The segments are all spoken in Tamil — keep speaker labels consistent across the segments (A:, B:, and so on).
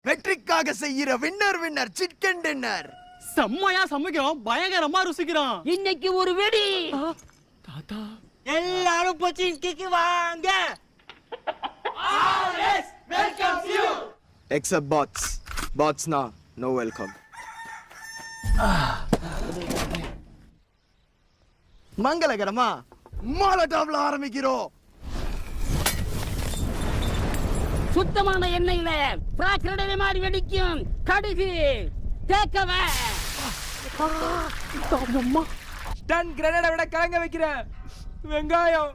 A: வெற்றிக்காக செய்யற வின்னர் சிக்கன் டின்னர்.
B: செம்மையா சமைக்கிறோம், பயங்கரமா ருசிக்கிறோம்.
C: இன்னைக்கு ஒரு வெடி.
B: தாத்தா
D: எல்லாரும் பொச்சின்கிக்கு வாங்க.
A: Except bots. Bots no welcome. மங்களகரமா மாலடாவ்ல ஆரம்பிக்கிறோம்.
C: சுத்தமான எண்ணெயில பிராக்கரடை மாதிரி வெடிக்கும் கடுகு தேக்கவ.
D: டன் கிரனேட விட கலங்க வைக்கிற வெங்காயம்.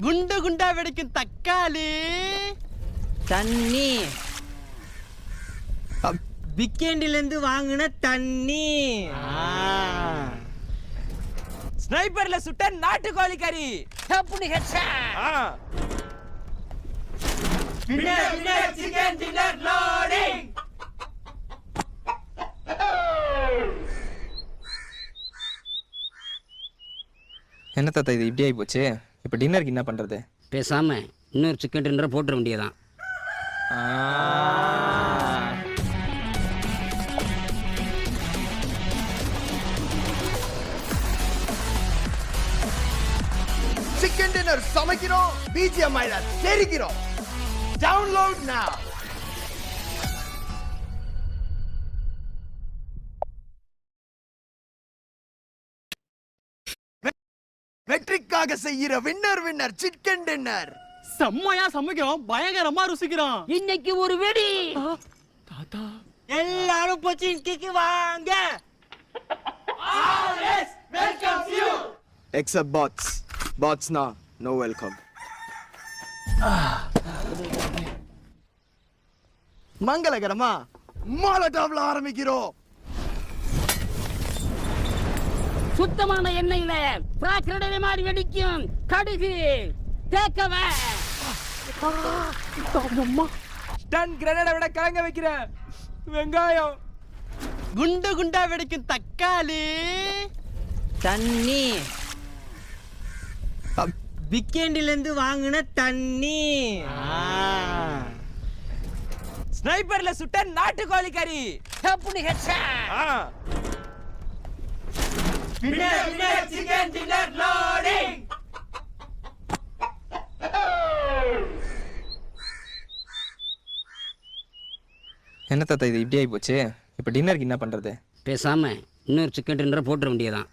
B: குண்டு குண்டா வெடிக்கும் தக்காளி.
D: தண்ணி. வீக்கெண்டில இருந்து வாங்கின தண்ணி. ஸ்னைப்பர்ல சுட்ட நாட்டுக்கோழி கறி.
C: டப்புனு ஹெட்ஷாட்.
D: Chicken dinner loading.
E: என்ன தாத்தா இது இப்படி ஆகி போச்சு? இப்போ டின்னருக்கு என்ன பண்ணுறது?
C: பேசாம இன்னொரு சிக்கன் டின்னர் போட்டுற வேண்டியதான்.
A: சிக்கன் டின்னர் சமைக்கிறோம், பிஜிஎம் ஐல தெரிக்கிறோம். Download now. வெற்றிக்காக செய்யற வின்னர் சிக்கன் டின்னர்.
B: செம்மையா சமைக்கிறோம், பயங்கரமா ருசிக்கிறோம்.
C: இன்னைக்கு ஒரு வெடி.
B: தாத்தா
D: எல்லாரும் பொச்சின்கிக்கு வாங்க.
A: Except bots. Bots no welcome. மங்களகரமா மாலடாவ்ல ஆரம்பிக்கிறோம்.
C: சுத்தமான எண்ணெயில பிராக்கரடை மாதிரி வெடிக்கும் கடுகு தேக்கவ.
D: டன் கிரனேட விட கலங்க வைக்கிற வெங்காயம்.
B: குண்டு குண்டா வெடிக்கும் தக்காளி.
D: தண்ணி. வீக்கெண்டில இருந்து வாங்கின தண்ணி. ஸ்னைப்பர்ல சுட்ட நாட்டுக்கோழி கறி.
C: டப்புனு ஹெட்ஷாட்.
D: Chicken dinner loading.
E: என்ன தாத்தா இது இப்படி ஆகி போச்சு? இப்போ டின்னருக்கு என்ன பண்ணுறது?
C: பேசாம இன்னொரு சிக்கன் டின்னர் போட்டுற வேண்டியதான்.